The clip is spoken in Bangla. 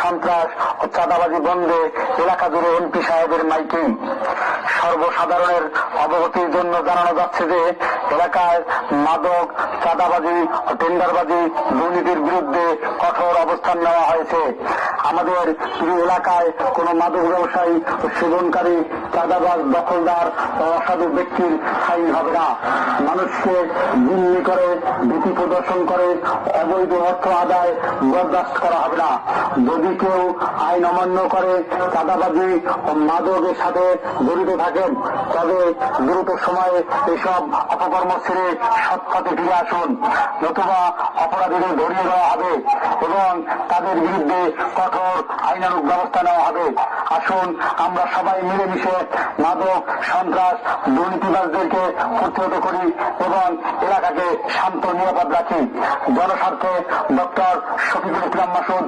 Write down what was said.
সন্ত্রাস ও চাঁদাবাজি বন্ধে এলাকা জুড়ে এমপি সাহেবের মাইকে সর্বসাধারণের অবগতির জন্য জানানো যাচ্ছে যে এলাকায় মাদক, চাঁদাবাজি ও টেন্ডারবাজি দুর্নীতির বিরুদ্ধে কঠোর অবস্থান নেওয়া হয়েছে। আমাদের প্রিয় এলাকায় কোন মাদক ব্যবসায়ী ও সেবনকারী, চাঁদাবাজ, দখলদার ও অসাধু ব্যক্তির ঠাঁই হবে না। মানুষকে জিম্মি করে, ভীতি প্রদর্শন করে অবৈধ অর্থ আদায় বরদাস্ত করা হবে না। যদি কেউ আইন অমান্য করে, চাঁদাবাজি ও মাদকের সাথে জড়িত থাকেন, তবে দ্রুত সময়ে এসব অপকর্ম ছেড়ে সৎ পথে ফিরে আসুন, নতুবা অপরাধীদের ধরিয়ে দেওয়া হবে এবং তাদের বিরুদ্ধে কঠোর আইনানুগ ব্যবস্থা নেওয়া হবে। আসুন আমরা সবাই মিলেমিশে মাদক, সন্ত্রাস, দুর্নীতিবাজদেরকে প্রতিহত করি এবং এলাকাকে শান্ত নিরাপদ রাখি। জনস্বার্থে ডক্টর শফিকুল ইসলাম মাসুদ।